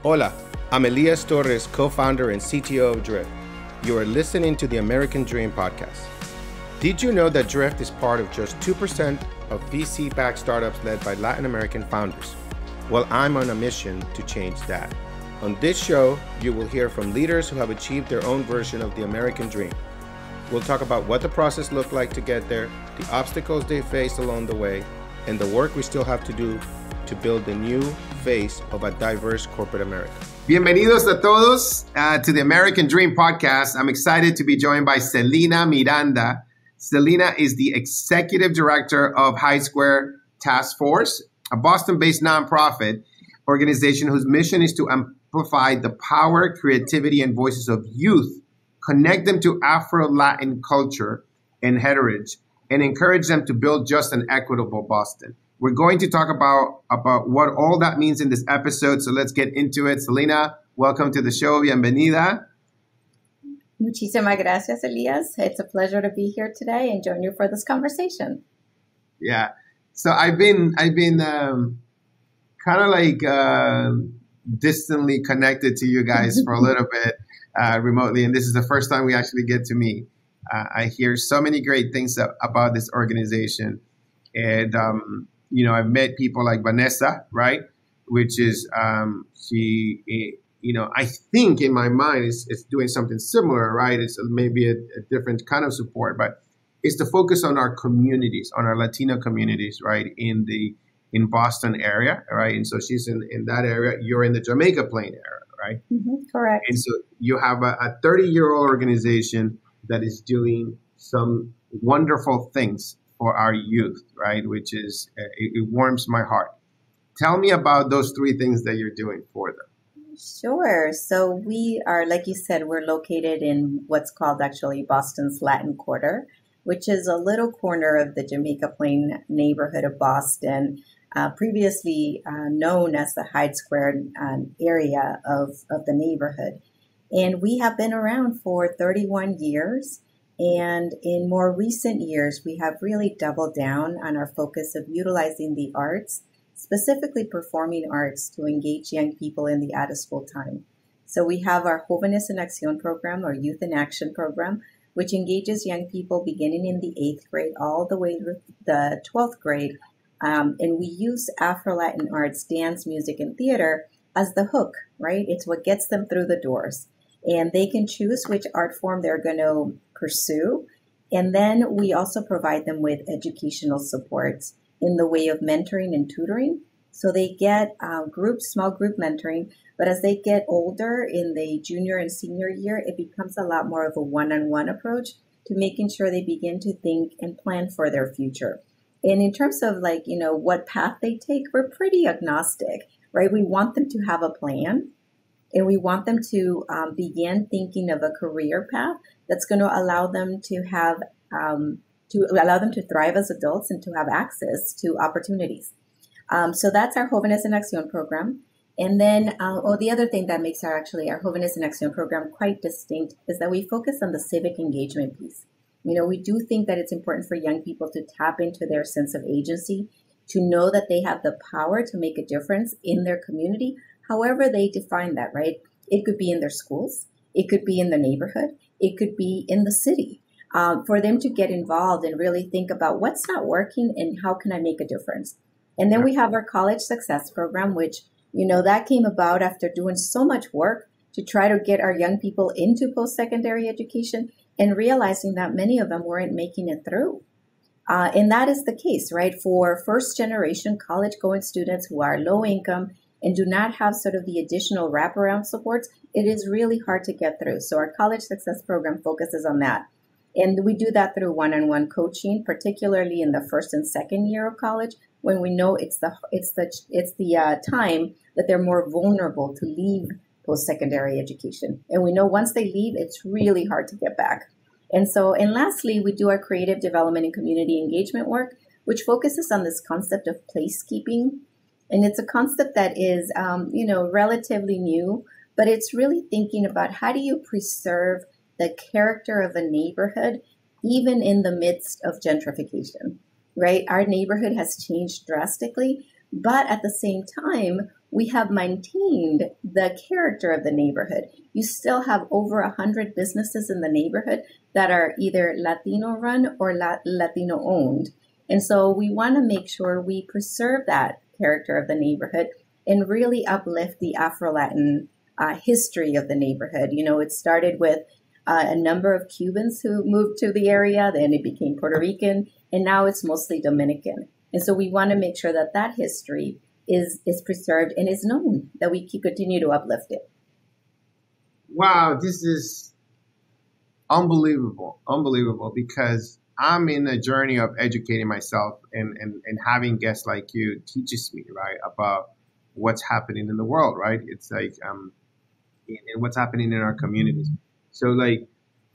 Hola, I'm Elias Torres, co-founder and CTO of Drift. You are listening to the American Dream podcast. Did you know that Drift is part of just 2% of VC-backed startups led by Latin American founders? Well, I'm on a mission to change that. On this show, you will hear from leaders who have achieved their own version of the American Dream. We'll talk about what the process looked like to get there, the obstacles they faced along the way, and the work we still have to do to build the new face of a diverse corporate America. Bienvenidos a todos to the American Dream podcast. I'm excited to be joined by Celina Miranda. Celina is the executive director of HighSquare Task Force, a Boston-based nonprofit organization whose mission is to amplify the power, creativity, and voices of youth, connect them to Afro-Latin culture and heritage, and encourage them to build just and equitable Boston. We're going to talk about what all that means in this episode, so let's get into it. Celina, welcome to the show. Bienvenida. Muchísimas gracias, Elias. It's a pleasure to be here today and join you for this conversation. Yeah. So I've been kind of like distantly connected to you guys for a little bit remotely, and this is the first time we actually get to meet. I hear so many great things about this organization, and I've met people like Vanessa, right? Which is she. I think in my mind it's doing something similar, right? It's maybe a different kind of support, but it's the focus on our communities, on our Latino communities, right? In Boston area, right? And so she's in that area. You're in the Jamaica Plain area, right? Mm-hmm, correct. And so you have a 30-year-old organization that is doing some wonderful things for our youth, right? Which is, it warms my heart. Tell me about those three things that you're doing for them. Sure. So we are, like you said, we're located in what's called actually Boston's Latin Quarter, which is a little corner of the Jamaica Plain neighborhood of Boston, previously known as the Hyde Square area of the neighborhood. And we have been around for 31 years. And in more recent years, we have really doubled down on our focus of utilizing the arts, specifically performing arts, to engage young people in the out-of-school time. So we have our Jóvenes en Acción program, or Youth in Action program, which engages young people beginning in the 8th grade all the way through the 12th grade. And we use Afro-Latin arts, dance, music, and theater as the hook, right? It's what gets them through the doors. And they can choose which art form they're going to pursue. And then we also provide them with educational supports in the way of mentoring and tutoring. So they get small group mentoring, but as they get older in the junior and senior year, it becomes a lot more of a one-on-one approach to making sure they begin to think and plan for their future. And in terms of what path they take, we're pretty agnostic, right? We want them to have a plan, and we want them to begin thinking of a career path that's going to allow them to have to thrive as adults and to have access to opportunities. So that's our Jóvenes en Acción program. And then, the other thing that makes our Jóvenes en Acción program quite distinct is that we focus on the civic engagement piece. We do think that it's important for young people to tap into their sense of agency, to know that they have the power to make a difference in their community, however they define that, right? It could be in their schools, it could be in the neighborhood, it could be in the city. For them to get involved and really think about what's not working and how can I make a difference. And then we have our College Success program, which, that came about after doing so much work to try to get our young people into post-secondary education and realizing that many of them weren't making it through. And that is the case, right? For first-generation college-going students who are low income and do not have sort of the additional wraparound supports, it is really hard to get through. So our College Success program focuses on that. And we do that through one-on-one coaching, particularly in the first and second year of college, when we know it's the time that they're more vulnerable to leave post-secondary education. And we know once they leave, it's really hard to get back. And lastly, we do our creative development and community engagement work, which focuses on this concept of placekeeping. And it's a concept that is, relatively new, but it's really thinking about how do you preserve the character of a neighborhood, even in the midst of gentrification, right? Our neighborhood has changed drastically, but at the same time, we have maintained the character of the neighborhood. You still have over 100 businesses in the neighborhood that are either Latino run or Latino owned. And so we want to make sure we preserve that character of the neighborhood and really uplift the Afro-Latin history of the neighborhood. You know, it started with a number of Cubans who moved to the area, then it became Puerto Rican, and now it's mostly Dominican. And so we want to make sure that that history is preserved and is known, that we continue to uplift it. Wow, this is unbelievable, because I'm in a journey of educating myself, and having guests like you teaches me, right, about what's happening in the world, right? It's like, and what's happening in our communities. So, like,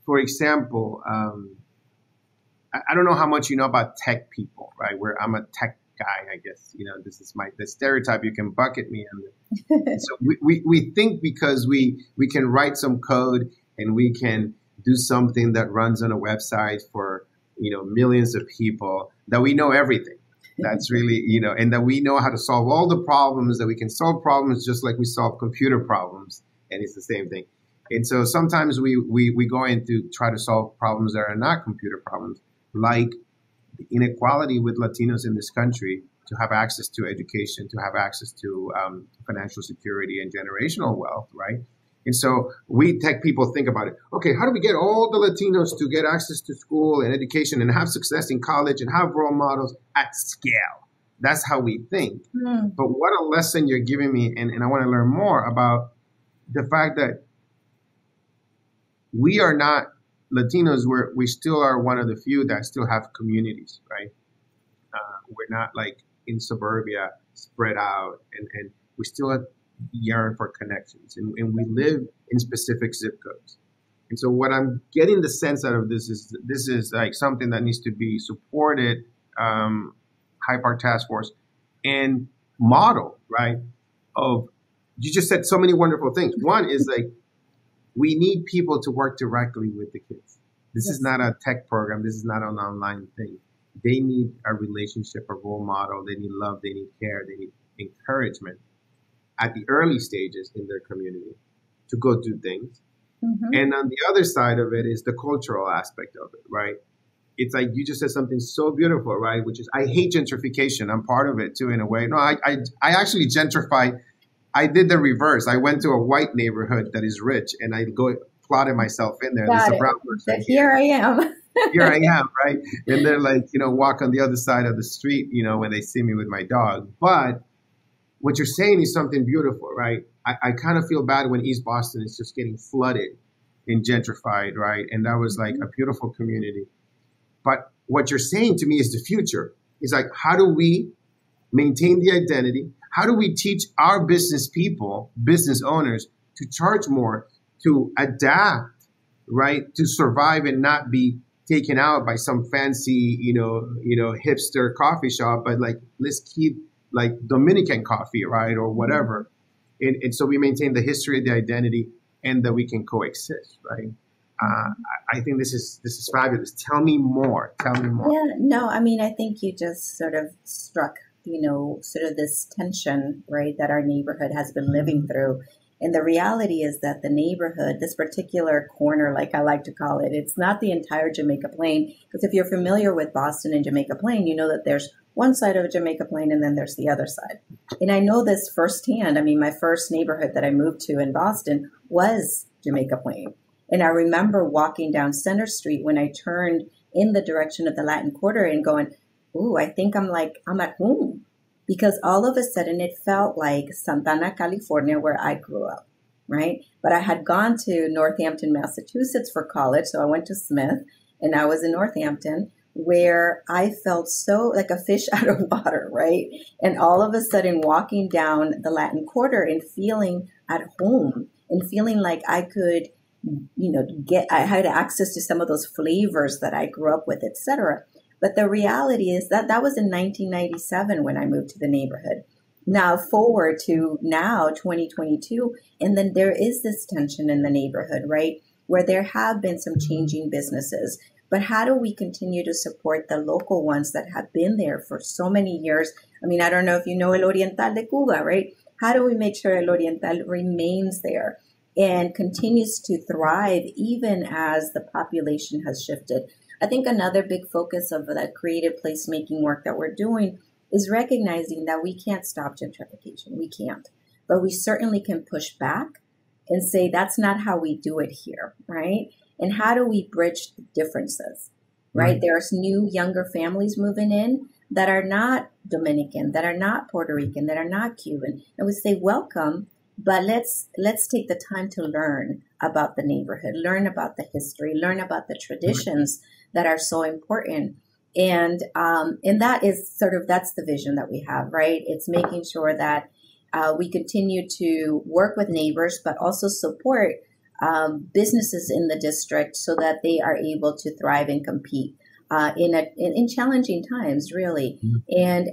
for example, I don't know how much you know about tech people, right? Where I'm a tech guy, I guess, you know, this is the stereotype you can bucket me under. So we think because we can write some code and we can do something that runs on a website for, you know, millions of people, that we know everything. That's really, you know, and that we know how to solve all the problems, that we can solve problems just like we solve computer problems. And it's the same thing. And so sometimes we go in to try to solve problems that are not computer problems, like the inequality with Latinos in this country to have access to education, to have access to financial security and generational wealth, right? And so we tech people think about it. Okay, how do we get all the Latinos to get access to school and education and have success in college and have role models at scale? That's how we think. But what a lesson you're giving me, and I want to learn more about the fact that we are not Latinos. We still are one of the few that still have communities, right? We're not like in suburbia, spread out, and we still yearn for connections, and we live in specific zip codes. And so what I'm getting the sense out of this is like something that needs to be supported, Hyde Park Task Force, and model, right? You just said so many wonderful things. One is like, we need people to work directly with the kids. This is not a tech program. This is not an online thing. They need a relationship, a role model. They need love. They need care. They need encouragement at the early stages in their community to go do things. And on the other side of it is the cultural aspect of it, right? It's like you just said something so beautiful, right? Which is, I hate gentrification. I'm part of it too, in a way. No, I actually gentrify. I did the reverse. I went to a white neighborhood that is rich, and I plotted myself in there. There's a brown person. Here I am. Here I am, right? And they're like, you know, walk on the other side of the street, you know, when they see me with my dog. But what you're saying is something beautiful, right? I kind of feel bad when East Boston is just getting flooded and gentrified, right? And that was like a beautiful community. But what you're saying to me is the future. It's like, how do we maintain the identity? How do we teach our business people, business owners, to charge more, to adapt, right, to survive and not be taken out by some fancy, you know, hipster coffee shop, but like, let's keep like Dominican coffee, right, or whatever. And so we maintain the history, the identity, and that we can coexist, right? I think this is fabulous. Tell me more. Yeah, no, I mean, I think you just sort of struck, you know, sort of this tension, right, that our neighborhood has been living through. And the reality is that the neighborhood, this particular corner, like I like to call it, it's not the entire Jamaica Plain. Because if you're familiar with Boston and Jamaica Plain, you know that there's one side of Jamaica Plain and then there's the other side. And I know this firsthand. I mean, my first neighborhood that I moved to in Boston was Jamaica Plain. And I remember walking down Center Street when I turned in the direction of the Latin Quarter and going, ooh, I think I'm at home. Because all of a sudden it felt like Santana, California, where I grew up, right? But I had gone to Northampton, Massachusetts for college. So I went to Smith and I was in Northampton, where I felt so like a fish out of water, right? And all of a sudden walking down the Latin Quarter and feeling at home and feeling like I could, you know, I had access to some of those flavors that I grew up with, et cetera. But the reality is that was in 1997 when I moved to the neighborhood. Now forward to now, 2022, and then there is this tension in the neighborhood, right? Where there have been some changing businesses. But how do we continue to support the local ones that have been there for so many years? I mean, I don't know if you know El Oriental de Cuba, right? How do we make sure El Oriental remains there and continues to thrive even as the population has shifted? I think another big focus of the creative placemaking work that we're doing is recognizing that we can't stop gentrification. We can't. But we certainly can push back and say that's not how we do it here, right? And how do we bridge the differences, right? There's new, younger families moving in that are not Dominican, that are not Puerto Rican, that are not Cuban. And we say, welcome, but let's take the time to learn about the neighborhood, learn about the history, learn about the traditions that are so important. And that is that's the vision that we have, right? It's making sure that we continue to work with neighbors, but also support businesses in the district so that they are able to thrive and compete in challenging times, really. And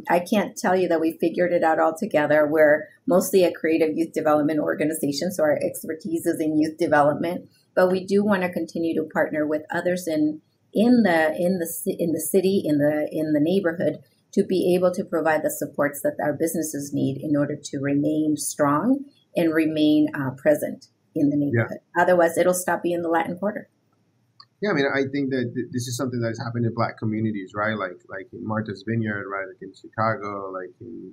I can't tell you that we figured it out all together. We're mostly a creative youth development organization, so our expertise is in youth development. But we do want to continue to partner with others in the city, in the neighborhood, to be able to provide the supports that our businesses need in order to remain strong and remain present in the neighborhood. Yeah. Otherwise, it'll stop being the Latin Quarter. Yeah, I mean, I think that this is something that's happened in Black communities, right? Like in Martha's Vineyard, right? Like in Chicago, like in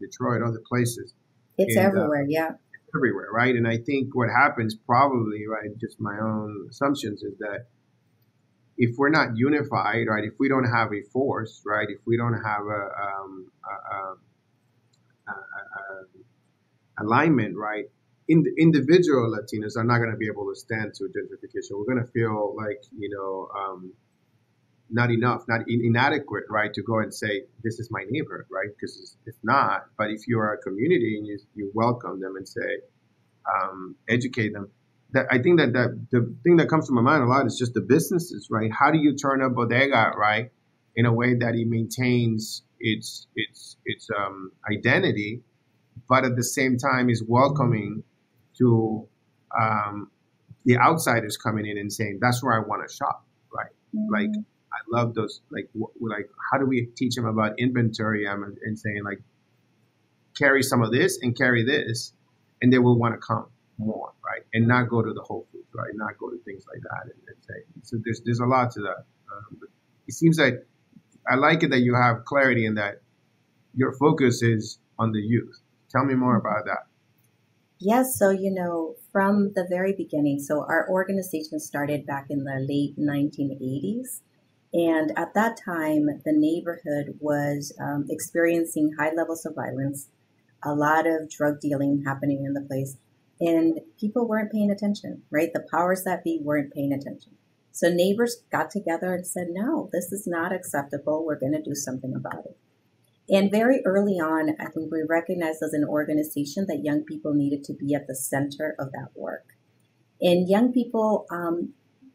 Detroit, other places. It's everywhere, yeah. Everywhere, right? And I think what happens probably, right, just my own assumptions, is that if we're not unified, right, if we don't have a force, right, if we don't have a alignment, right, individual Latinos are not going to be able to stand to gentrification. We're going to feel like, not enough, inadequate, right, to go and say, this is my neighborhood, right, because it's not. But if you are a community and you welcome them and say, educate them, that I think that the thing that comes to my mind a lot is just the businesses, right? How do you turn a bodega, right, in a way that it maintains its identity, but at the same time is welcoming to the outsiders coming in and saying, that's where I want to shop, right? Mm-hmm. Like, I love those, like how do we teach them about inventory and saying, like, carry some of this and carry this, and they will want to come more, right? And not go to the Whole Foods, right? Not go to things like that and say. So there's a lot to that. But it seems like I like it that you have clarity in that your focus is on the youth. Tell me more about that. Yes, so, from the very beginning, so our organization started back in the late 1980s. And at that time, the neighborhood was experiencing high levels of violence, a lot of drug dealing happening in the place. And people weren't paying attention, right? The powers that be weren't paying attention. So neighbors got together and said, no, this is not acceptable. We're going to do something about it. And very early on, I think we recognized as an organization that young people needed to be at the center of that work. And young people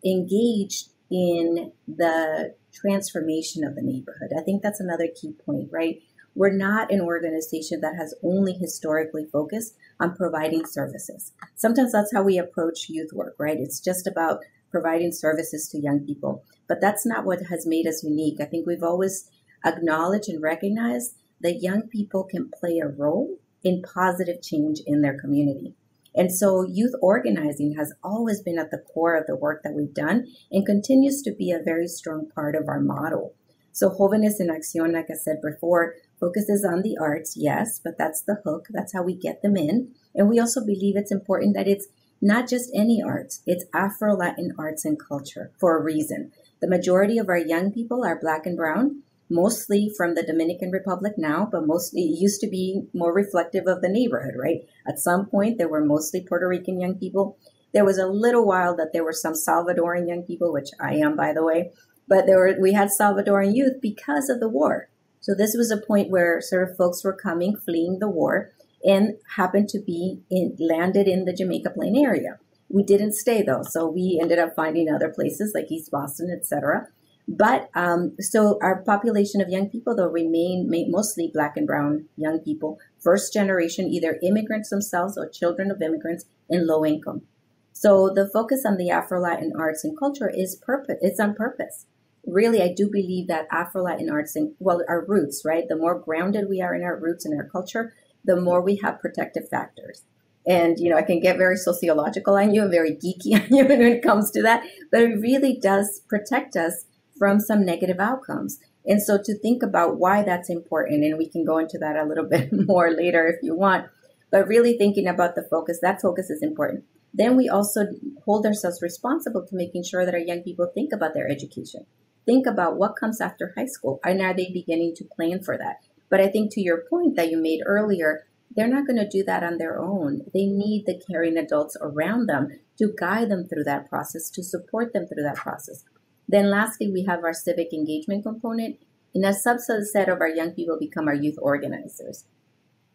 engaged in the transformation of the neighborhood. I think that's another key point, right? We're not an organization that has only historically focused on providing services. Sometimes that's how we approach youth work, right? It's just about providing services to young people. But that's not what has made us unique. I think we've always acknowledged and recognized that young people can play a role in positive change in their community. And so youth organizing has always been at the core of the work that we've done and continues to be a very strong part of our model. So Jóvenes en Acción, like I said before, focuses on the arts, yes, but that's the hook. That's how we get them in. And we also believe it's important that it's not just any arts. It's Afro-Latin arts and culture for a reason. The majority of our young people are Black and brown, mostly from the Dominican Republic now, but mostly it used to be more reflective of the neighborhood, right? At some point, there were mostly Puerto Rican young people. There was a little while that there were some Salvadoran young people, which I am, by the way. But we had Salvadoran youth because of the war. So this was a point where sort of folks were coming, fleeing the war, and happened to be landed in the Jamaica Plain area. We didn't stay, though. So we ended up finding other places like East Boston, etc. But so our population of young people, though, remain mostly Black and brown young people, first generation, either immigrants themselves or children of immigrants in low income. So the focus on the Afro-Latin arts and culture is it's on purpose. Really, I do believe that Afro-Latin arts and, our roots, right? The more grounded we are in our roots and our culture, the more we have protective factors. And, I can get very sociological on you and very geeky on you when it comes to that, but it really does protect us from some negative outcomes. And so to think about why that's important, and we can go into that a little bit more later if you want, but really thinking about that focus is important. Then we also hold ourselves responsible to making sure that our young people think about their education, think about what comes after high school, and are they beginning to plan for that? But I think to your point that you made earlier, they're not going to do that on their own. They need the caring adults around them to guide them through that process, to support them through that process. Then lastly, we have our civic engagement component. And a subset of our young people become our youth organizers.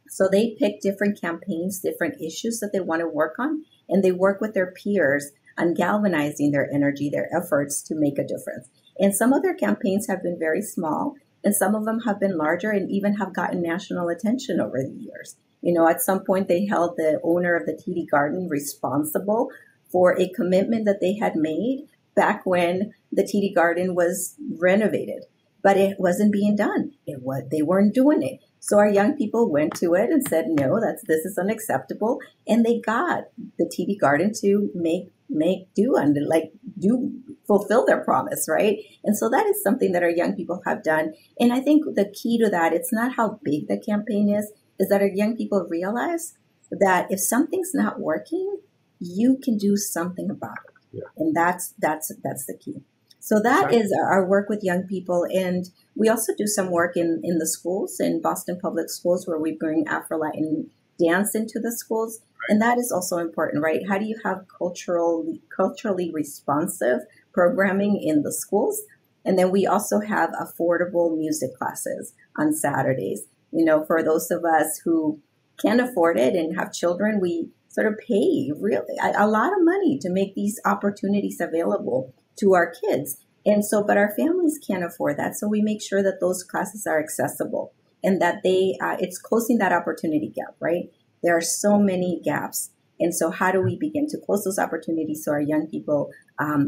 So they pick different campaigns, different issues that they want to work on, and they work with their peers on galvanizing their energy, their efforts to make a difference. And some of their campaigns have been very small, and some of them have been larger and even have gotten national attention over the years. At some point they held the owner of the TD Garden responsible for a commitment that they had made back when the TD Garden was renovated, but it wasn't being done. They weren't doing it. So our young people went to it and said, no, this is unacceptable. And they got the TD Garden to fulfill their promise, right? And so that is something that our young people have done. And I think the key to that, it's not how big the campaign is that our young people realize that if something's not working, you can do something about it. Yeah. And that's the key. So that is our work with young people. And we also do some work in the schools, in Boston Public Schools, where we bring Afro-Latin dance into the schools. Right. And that is also important, right? How do you have culturally responsive programming in the schools? And then we also have affordable music classes on Saturdays. For those of us who can't afford it and have children, we sort of pay really a lot of money to make these opportunities available to our kids. And so, but our families can't afford that. So we make sure that those classes are accessible and that it's closing that opportunity gap, right? There are so many gaps. And so how do we begin to close those opportunities so our young people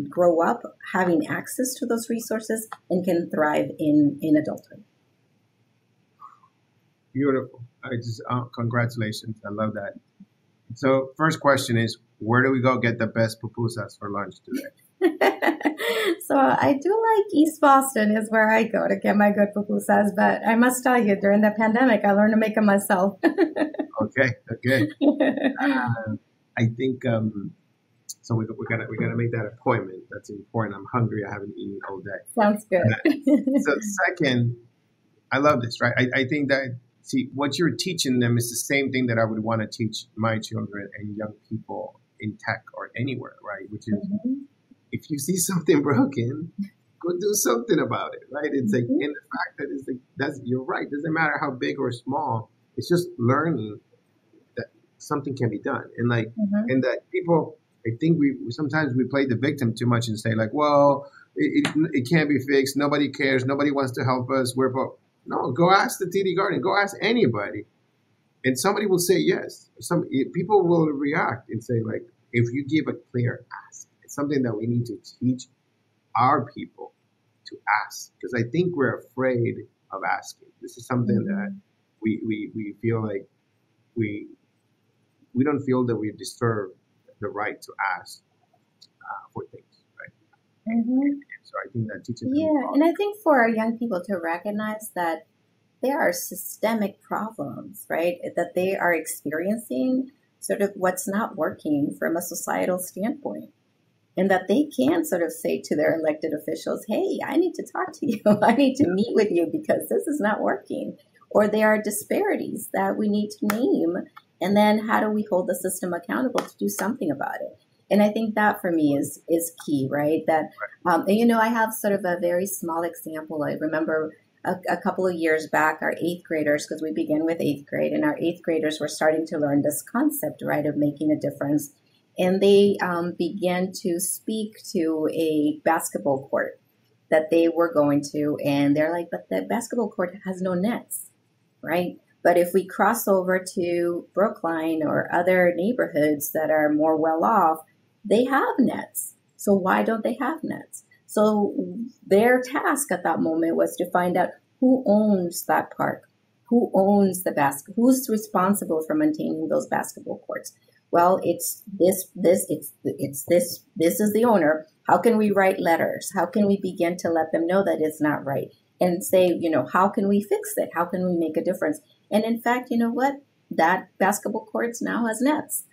grow up having access to those resources and can thrive in adulthood? Beautiful. Congratulations. I love that. So first question is, where do we go get the best pupusas for lunch today? So I do like East Boston is where I go to get my good pupusas, but I must tell you, during the pandemic, I learned to make them myself. Okay. I think so. We gotta make that appointment. That's important. I'm hungry. I haven't eaten all day. Sounds good. So second, I love this. Right. I think that what you're teaching them is the same thing that I would want to teach my children and young people in tech or anywhere. Right. Which is. Mm-hmm. If you see something broken, go do something about it, right? It's like, and the fact that you're right. Doesn't matter how big or small. It's just learning that something can be done, and and that people. I think we sometimes play the victim too much and say like, well, it can't be fixed. Nobody cares. Nobody wants to help us. No, go ask the TD Garden. Go ask anybody, and somebody will say yes. People will react and say like, if you give a clear ask. Something that we need to teach our people to ask, because I think we're afraid of asking. This is something that we feel like we don't feel that we deserve the right to ask for things, right? Mm-hmm. And so I think that teaches. Yeah, and I think for our young people to recognize that there are systemic problems, right, that they are experiencing, sort of what's not working from a societal standpoint. And that they can sort of say to their elected officials, hey, I need to talk to you. I need to meet with you because this is not working. Or there are disparities that we need to name. And then how do we hold the system accountable to do something about it? And I think that for me is key, right? That, I have sort of a very small example. I remember a couple of years back, our 8th graders, because we began with 8th grade, and our 8th graders were starting to learn this concept, right, of making a difference. And they began to speak to a basketball court that they were going to. And they're like, but the basketball court has no nets, right? But if we cross over to Brookline or other neighborhoods that are more well off, they have nets. So why don't they have nets? So their task at that moment was to find out who owns that park, who owns the basket? Who's responsible for maintaining those basketball courts? Well, it's this is the owner. How can we write letters? How can we begin to let them know that it's not right? And say, how can we fix it? How can we make a difference? And in fact, you know what? That basketball courts now has nets.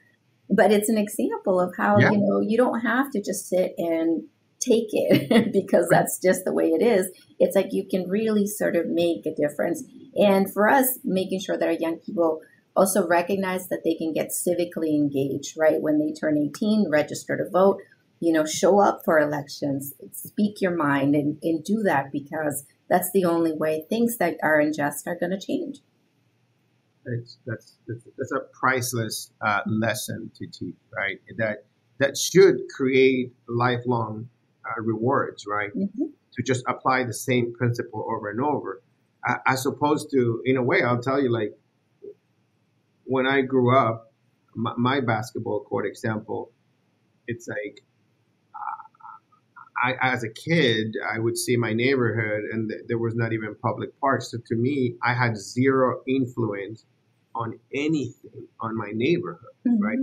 But it's an example of how, Yeah. you don't have to just sit and take it because that's just the way it is. It's like you can really sort of make a difference. And for us, making sure that our young people also recognize that they can get civically engaged, right? When they turn 18, register to vote, show up for elections, speak your mind and do that, because that's the only way things that are unjust are going to change. That's a priceless lesson to teach, right? That should create lifelong rewards, right? Mm-hmm. To just apply the same principle over and over, as opposed to, in a way, I'll tell you, like when I grew up, my basketball court example, it's like as a kid, I would see my neighborhood, and there was not even public parks. So to me, I had zero influence on anything on my neighborhood, right?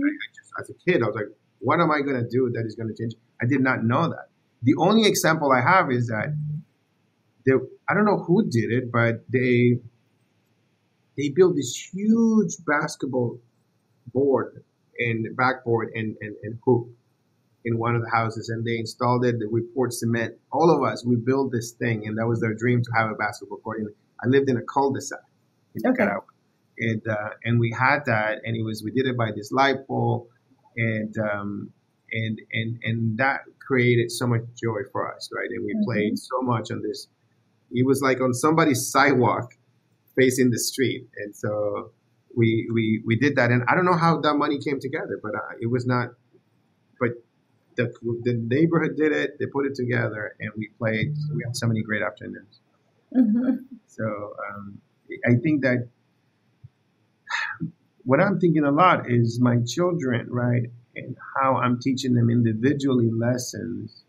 As a kid, I was like, what am I going to do that is going to change? I did not know that. The only example I have is that I don't know who did it, but they built this huge basketball board and backboard and hoop in one of the houses, and they installed it. We poured cement. All of us, we built this thing, and that was their dream, to have a basketball court. And I lived in a cul-de-sac in Nicaragua, and we had that, and we did it by this light pole, and that created so much joy for us, right? And we played so much on this. It was like on somebody's sidewalk facing the street, and so we did that. And I don't know how that money came together, but it was not. But the neighborhood did it. They put it together, and we played. We had so many great afternoons. So I think that what I'm thinking a lot is my children, right, and how I'm teaching them individually lessons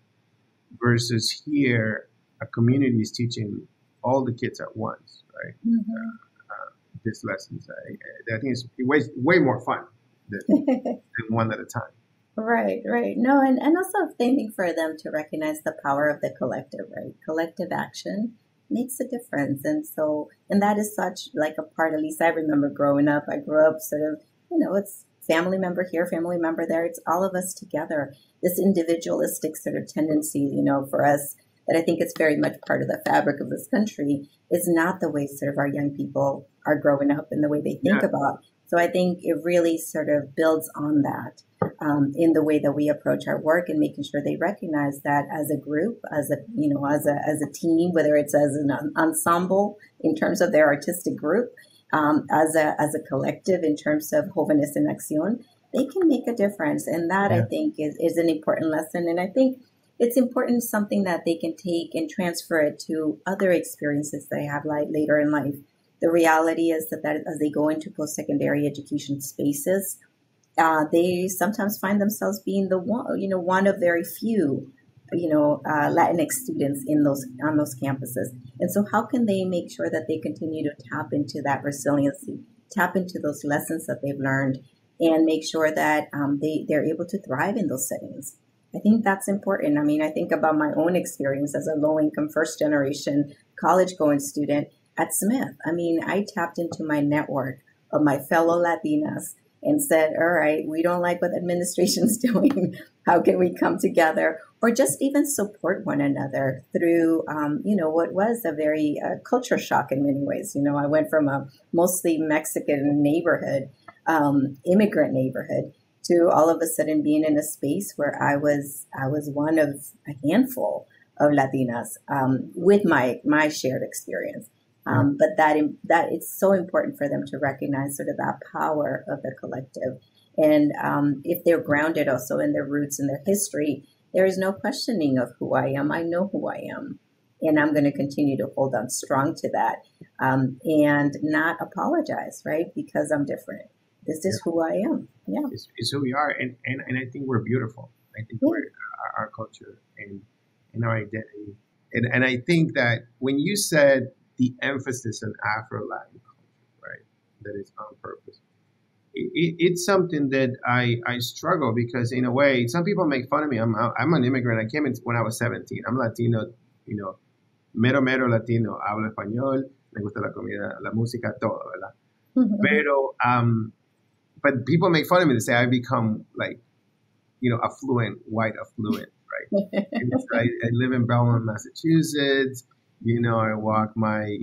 versus here a community is teaching all the kids at once, right? These lessons. I think it's way more fun than one at a time. Right. No, and also thinking for them to recognize the power of the collective, right? Collective action makes a difference. And that is such like a part, at least I remember growing up. I grew up sort of, it's family member here, family member there. It's all of us together. This individualistic sort of tendency, for us, that I think is very much part of the fabric of this country, is not the way sort of our young people are growing up and the way they think about. So I think it really sort of builds on that in the way that we approach our work, and making sure they recognize that as a group, as a team, whether it's as an ensemble in terms of their artistic group, as a collective in terms of Jóvenes en Acción, they can make a difference. And that I think is an important lesson. And I think it's important, something that they can take and transfer it to other experiences they have later in life. The reality is that as they go into post-secondary education spaces, they sometimes find themselves being one of very few, Latinx students on those campuses. And so how can they make sure that they continue to tap into that resiliency, tap into those lessons that they've learned, and make sure that they're able to thrive in those settings? I think that's important. I mean, I think about my own experience as a low-income, first-generation college-going student at Smith. I mean, I tapped into my network of my fellow Latinas and said, all right, we don't like what the administration's doing. How can we come together, or just even support one another through, what was a very culture shock in many ways. I went from a mostly Mexican neighborhood, immigrant neighborhood, to all of a sudden being in a space where I was one of a handful of Latinas with my shared experience. But that it's so important for them to recognize sort of that power of the collective. And if they're grounded also in their roots and their history, there is no questioning of who I am. I know who I am. And I'm going to continue to hold on strong to that and not apologize, right? Because I'm different. This is who I am. Yeah. It's who we are. And I think we're beautiful. I think we're our culture and our identity. And I think that when you said the emphasis on Afro-Latin culture, that is on purpose. It's something that I struggle because in a way, some people make fun of me. I'm an immigrant. I came in when I was 17. I'm Latino, mero Latino. Hablo español, me gusta la comida, la música, todo, ¿verdad? Pero, but people make fun of me. They say I become like, white affluent, right? I live in Belmont, Massachusetts. I walk my,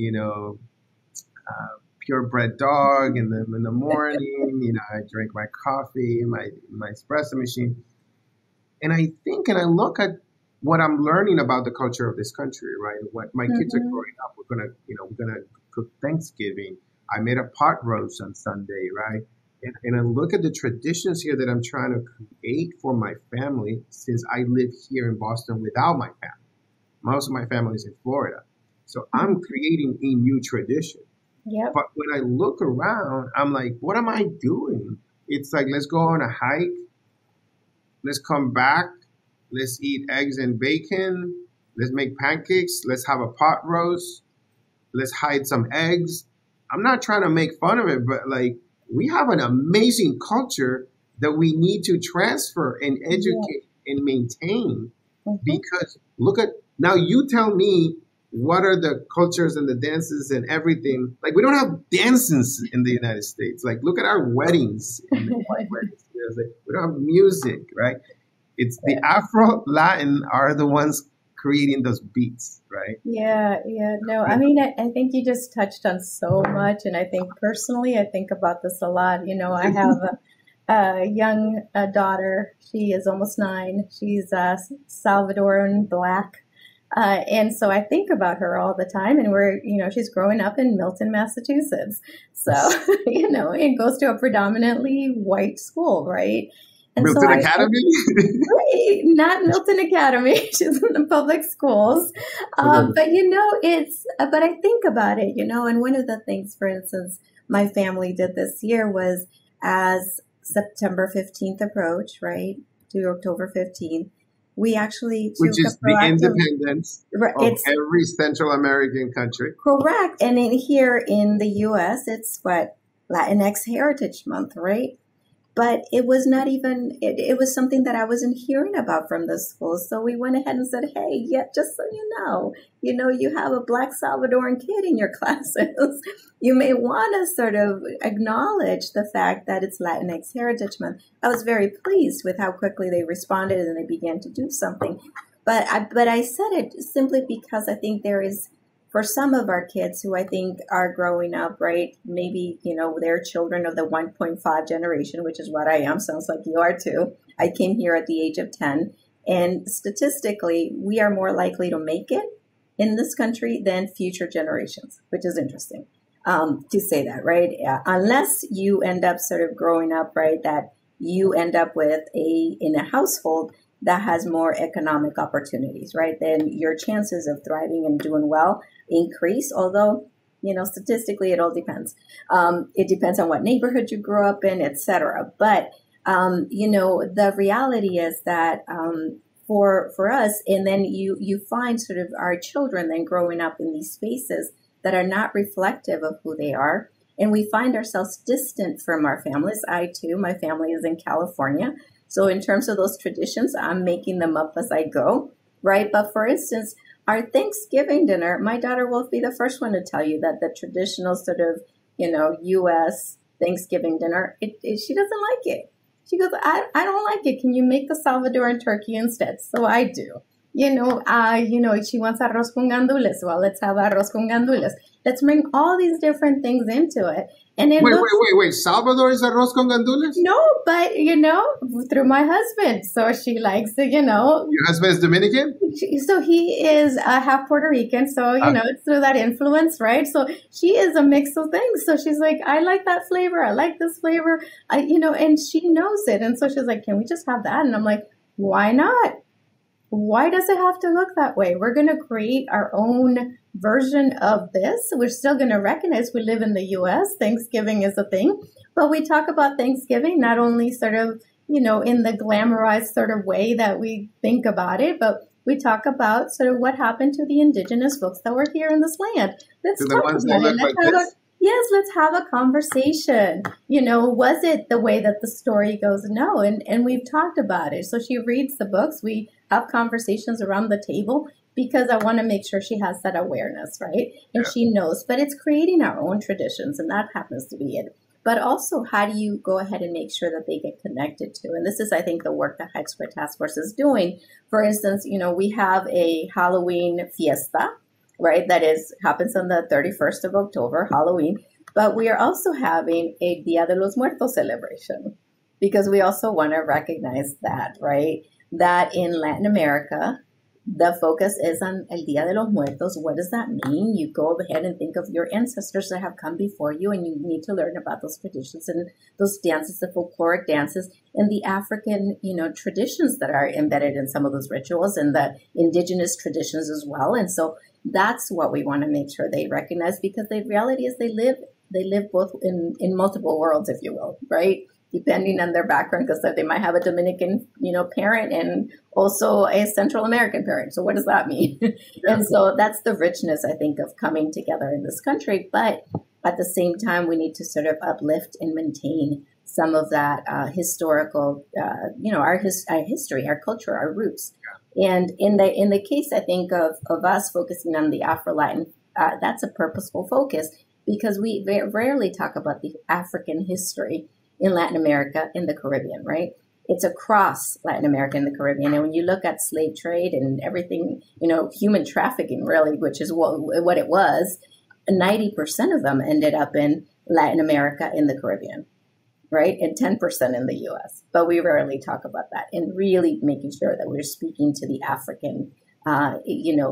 purebred dog in the morning. I drink my coffee, my espresso machine. And I think, and I look at what I'm learning about the culture of this country, right? What my kids are growing up. We're gonna cook Thanksgiving. I made a pot roast on Sunday, right? And I look at the traditions here that I'm trying to create for my family since I live here in Boston without my family. Most of my family is in Florida. So I'm creating a new tradition. Yep. But when I look around, I'm like, what am I doing? It's like, let's go on a hike. Let's come back. Let's eat eggs and bacon. Let's make pancakes. Let's have a pot roast. Let's hide some eggs. I'm not trying to make fun of it, but like, we have an amazing culture that we need to transfer and educate and maintain. Because look at, now you tell me, what are the cultures and the dances and everything? Like, we don't have dances in the United States. Like, look at our weddings. In the white weddings. We don't have music, right? It's the Afro-Latin are the ones creating those beats, right? Yeah. No, I mean, I think you just touched on so much. And I think personally, I think about this a lot. I have a young daughter. She is almost 9. She's Salvadoran Black. And so I think about her all the time, and she's growing up in Milton, Massachusetts. So, it goes to a predominantly white school, right? And Milton Academy? Right, not Milton Academy. She's in the public schools. But I think about it, and one of the things, for instance, my family did this year was as September 15th approached, right, to October 15th, we actually took which is the independence of every Central American country. Correct. And here in the U.S., it's Latinx Heritage Month, right? But it was not even, it was something that I wasn't hearing about from the schools. So we went ahead and said, hey, just so you have a Black Salvadoran kid in your classes. You may want to sort of acknowledge the fact that it's Latinx Heritage Month. I was very pleased with how quickly they responded and they began to do something. But I said it simply because I think there is, for some of our kids who I think are growing up, right, maybe, they're children of the 1.5 generation, which is what I am. Sounds like you are too. I came here at the age of 10. And statistically, we are more likely to make it in this country than future generations, which is interesting to say that, right? Unless you end up sort of growing up, right, that you end up in a household that has more economic opportunities, right? Then your chances of thriving and doing well increase, although, statistically, it all depends. It depends on what neighborhood you grew up in, et cetera. But, the reality is that for us, and then you find sort of our children then growing up in these spaces that are not reflective of who they are. And we find ourselves distant from our families. I, too, my family is in California. So in terms of those traditions, I'm making them up as I go, right? But for instance, our Thanksgiving dinner, my daughter will be the first one to tell you that the traditional sort of, U.S. Thanksgiving dinner, she doesn't like it. She goes, I don't like it. Can you make the Salvadoran turkey instead? So I do. She wants arroz con gandules. Well, let's have arroz con gandules. Let's bring all these different things into it. And it wait. Salvador is arroz con gandules? No, but, through my husband. So she likes it, Your husband is Dominican? So he is half Puerto Rican. So, it's through that influence, right? So she is a mix of things. So she's like, I like that flavor. I like this flavor. And she knows it. And so she's like, can we just have that? And I'm like, why not? Why does it have to look that way? We're going to create our own version of this. We're still going to recognize we live in the U.S. Thanksgiving is a thing, but we talk about Thanksgiving not only sort of, in the glamorized sort of way that we think about it, but we talk about sort of what happened to the indigenous folks that were here in this land. Let's talk about it. yes, let's have a conversation. Was it the way that the story goes? No. And we've talked about it. So she reads the books. We have conversations around the table because I want to make sure she has that awareness, right? And she knows, but it's creating our own traditions, and that happens to be it. But also, how do you go ahead and make sure that they get connected to? And this is, I think, the work that High Square Task Force is doing. For instance, we have a Halloween fiesta, right? That happens on the 31st of October, Halloween. But we are also having a Dia de los Muertos celebration because we also want to recognize that, right? That in Latin America, the focus is on El Dia de los Muertos. What does that mean? You go ahead and think of your ancestors that have come before you, and you need to learn about those traditions and those dances, the folkloric dances, and the African, traditions that are embedded in some of those rituals, and the indigenous traditions as well. And so that's what we want to make sure they recognize, because the reality is they live both in multiple worlds, if you will, right? Depending on their background, because they might have a Dominican, parent and also a Central American parent. So what does that mean? And so that's the richness, I think, of coming together in this country. But at the same time, we need to sort of uplift and maintain some of that historical, our history, our culture, our roots. And in the case, I think, of us focusing on the Afro-Latin, that's a purposeful focus, because we rarely talk about the African history in Latin America, in the Caribbean, right? It's across Latin America and the Caribbean. And when you look at slave trade and everything, human trafficking, really, which is what it was, 90% of them ended up in Latin America in the Caribbean, right? And 10% in the US. But we rarely talk about that, and really making sure that we're speaking to the African,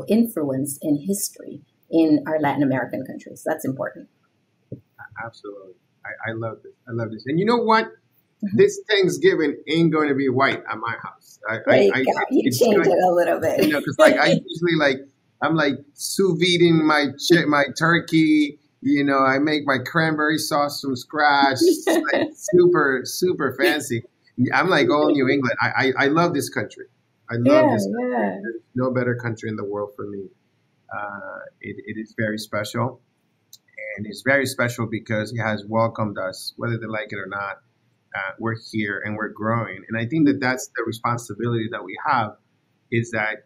influence in history in our Latin American countries. That's important. Absolutely. I love this. I love this. And you know what? This Thanksgiving ain't going to be white at my house. You change it a little bit. Because I usually I'm sous videing my turkey. I make my cranberry sauce from scratch. Super, super fancy. I'm like all New England. I love this country. I love this country. Yeah. There's no better country in the world for me. It is very special. And it's very special because it has welcomed us, whether they like it or not. We're here and we're growing. And I think that that's the responsibility that we have, is that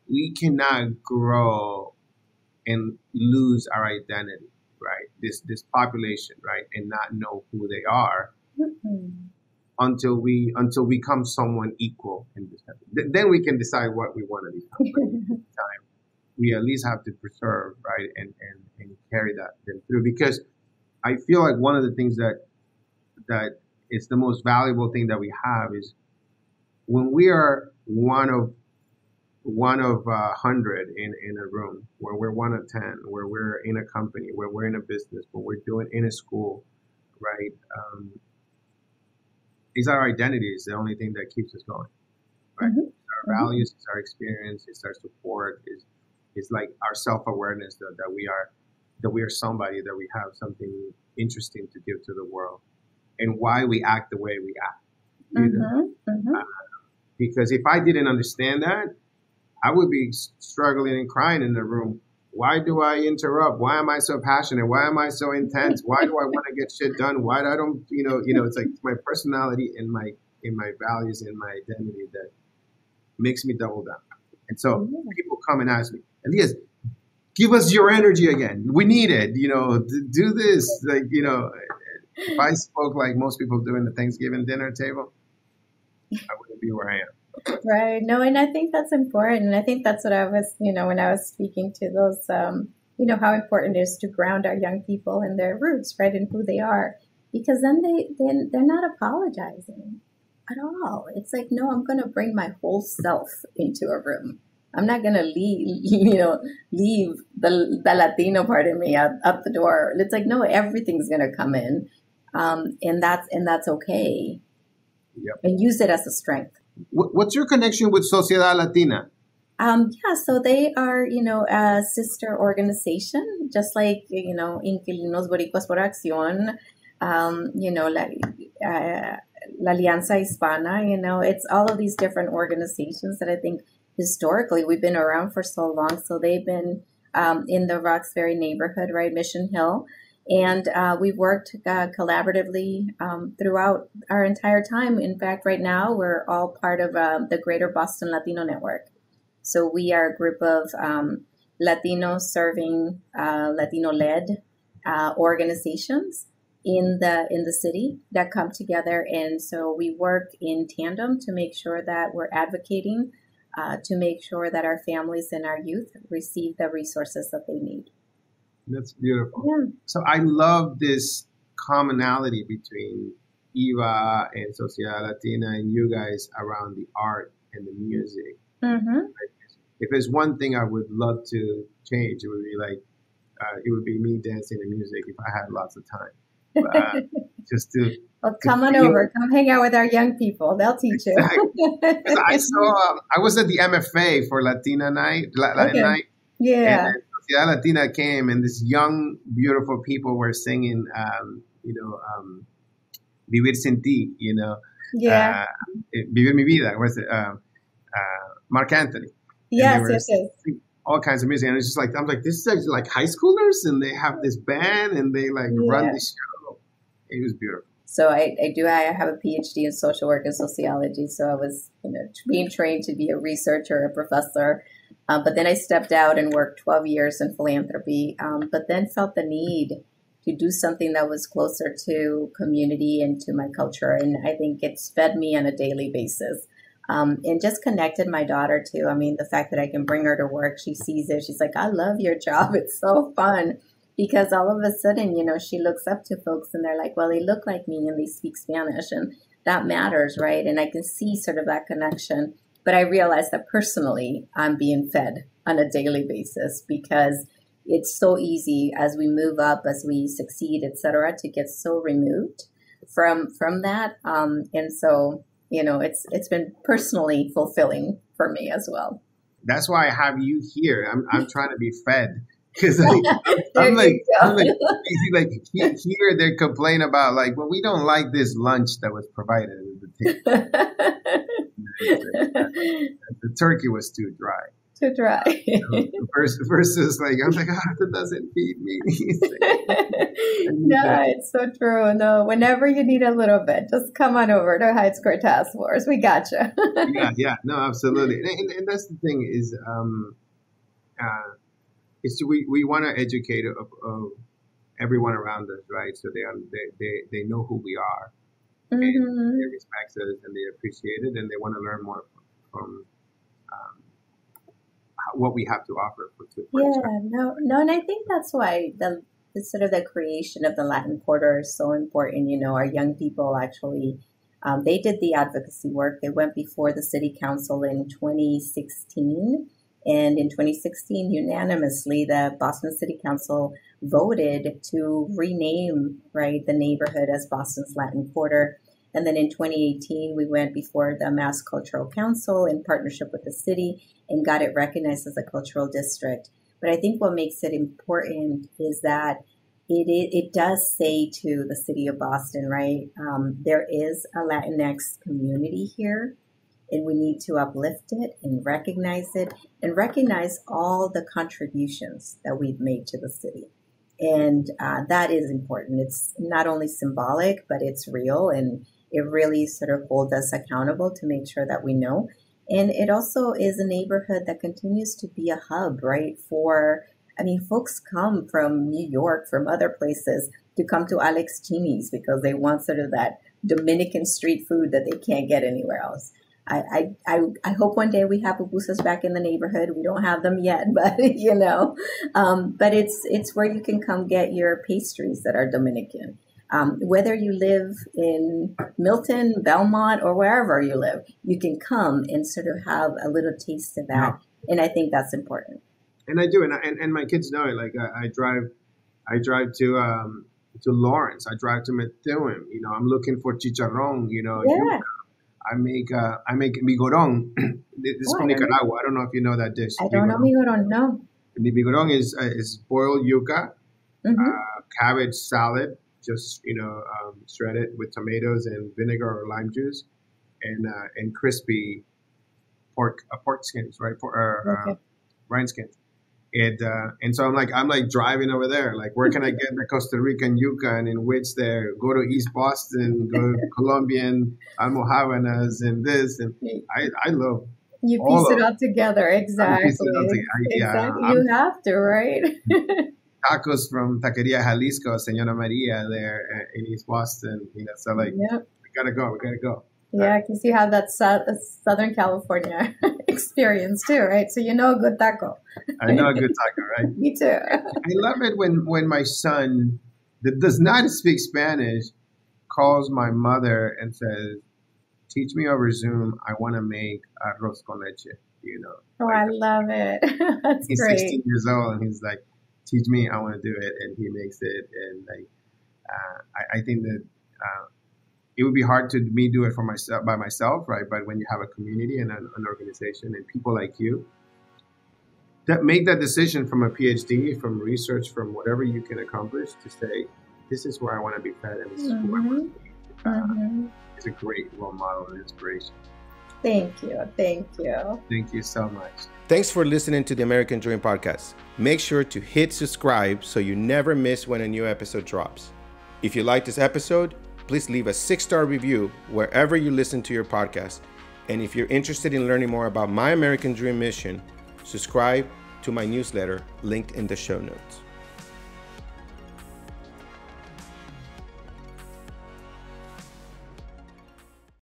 we cannot grow and lose our identity, right? This population, right? And not know who they are until we become someone equal in this country. Then we can decide what we want to become. But at the time, we at least have to preserve, right, and carry them through. Because I feel like one of the things that it's the most valuable thing that we have is when we are one of 100 in a room, where we're one of 10, where we're in a company, where we're in a business, where we're doing in a school, right? Is our identity is the only thing that keeps us going, right? Mm-hmm. Our values, it's our experience, it's our support, it's like our self-awareness that we are somebody, that we have something interesting to give to the world, and why we act the way we act. Because if I didn't understand that, I would be struggling and crying in the room. Why do I interrupt? Why am I so passionate? Why am I so intense? Why do I want to get shit done? Why do I don't, it's like my personality and my values and my identity that makes me double down. And so people come and ask me, Elias, give us your energy again. We need it, do this. If I spoke like most people do in the Thanksgiving dinner table, I wouldn't be where I am. Right. No, and I think that's important. And I think that's what I was, when I was speaking to those, how important it is to ground our young people in their roots, right, and who they are, because then they're not apologizing at all. It's like, no, I'm going to bring my whole self into a room. I'm not going to leave the Latino part of me up the door. It's like, no, everything's going to come in, and that's okay. Yep. And use it as a strength. What's your connection with Sociedad Latina? So they are, a sister organization, just like, Inquilinos Boricuas por Acción, La Alianza Hispana, it's all of these different organizations that I think historically we've been around for so long. So they've been in the Roxbury neighborhood, right, Mission Hill. And we've worked collaboratively throughout our entire time. In fact, right now, we're all part of the Greater Boston Latino Network. So we are a group of Latinos serving Latino-led organizations in the city that come together, and so we work in tandem to make sure that we're advocating to make sure that our families and our youth receive the resources that they need. That's beautiful. Yeah. So I love this commonality between Eva and Sociedad Latina and you guys around the art and the music. Mm-hmm. If there's one thing I would love to change, it would be like it would be me dancing to music if I had lots of time. Just to well, come on over, come hang out with our young people. They'll teach you. Exactly. I was at the MFA for Latina night, Latin night. Yeah. And Sociedad Latina came, and these young, beautiful people were singing, Vivir Sin Ti, Yeah. Vivir Mi Vida, was it? Mark Anthony. Yes, yes. All kinds of music, and it's just like, I'm like, this is like high schoolers, and they have this band, and they like run the show. It was beautiful. So I have a PhD in social work and sociology. So I was being trained to be a researcher, a professor. But then I stepped out and worked 12 years in philanthropy, but then felt the need to do something that was closer to community and to my culture. And I think it's fed me on a daily basis. And just connected my daughter too. I mean, the fact that I can bring her to work, she sees it. She's like, I love your job. It's so fun. Because all of a sudden, she looks up to folks and they're like, well, they look like me and they speak Spanish, and that matters, right? And I can see sort of that connection. But I realize that personally, I'm being fed on a daily basis because it's so easy as we move up, as we succeed, et cetera, to get so removed from that. And so, it's been personally fulfilling for me as well. That's why I have you here. I'm trying to be fed. Because I'm like, here they complain about like, well, we don't like this lunch that was provided at the table. The turkey was too dry. Too dry. Versus like, I'm like, that doesn't feed me. No, it's so true. No, whenever you need a little bit, just come on over to Heights Square Task Force. We got you. Yeah, no, absolutely. And that's the thing is, we want to educate everyone around us, right? So they know who we are, and they respect us, and they appreciate it, and they want to learn more from what we have to offer. And I think that's why the sort of the creation of the Latin Quarter is so important. Our young people actually, they did the advocacy work. They went before the city council in 2016. And in 2016, unanimously, the Boston City Council voted to rename, right, the neighborhood as Boston's Latin Quarter. And then in 2018, we went before the Mass Cultural Council in partnership with the city and got it recognized as a cultural district. But I think what makes it important is that it does say to the city of Boston, right, there is a Latinx community here. And we need to uplift it and recognize it and recognize all the contributions that we've made to the city. And that is important. It's not only symbolic, but it's real. And it really sort of holds us accountable to make sure that we know. And it also is a neighborhood that continues to be a hub, right? Folks come from New York, from other places to come to Alex Chini's because they want sort of that Dominican street food that they can't get anywhere else. I hope one day we have pupusas back in the neighborhood. We don't have them yet, but but it's where you can come get your pastries that are Dominican. Whether you live in Milton, Belmont, or wherever you live, you can come and sort of have a little taste of that. Yeah. And I think that's important. And I do, and my kids know it. Like I drive to Lawrence. I drive to Methuen. I'm looking for chicharrón. Yeah. I make migorón. This is from Nicaragua. I don't know if you know that dish. I don't know migorón. No. The migorón is boiled yuca, cabbage salad, just shredded with tomatoes and vinegar or lime juice, and crispy pork skins, right? Rind skins, And so I'm like driving over there. Like, where can I get the Costa Rican yuca and in which there? Go to East Boston, go to Colombian almojábanas and this. And I love you piece it all together. Exactly. Exactly. You have to, right? Tacos from Taqueria Jalisco, Señora Maria there in East Boston. So like, we gotta go. Yeah, because you have that Southern California experience too, right? So you know a good taco. I know a good taco, right? Me too. I love it when my son, that does not speak Spanish, calls my mother and says, teach me over Zoom. I want to make arroz con leche, Oh, like, I love it. That's he's great. 16 years old, and he's like, teach me, I want to do it. And he makes it. And like, I think that it would be hard to me do it by myself, right? But when you have a community and an organization and people like you that make that decision from a PhD, from research, from whatever you can accomplish, to say, this is where I want to be fed and this is who I want to be. It's a great role model and inspiration. Thank you. Thank you. Thank you so much. Thanks for listening to the American Dream Podcast. Make sure to hit subscribe so you never miss when a new episode drops. If you like this episode, please leave a 6-star review wherever you listen to your podcast. And if you're interested in learning more about my American Dream mission, subscribe to my newsletter linked in the show notes.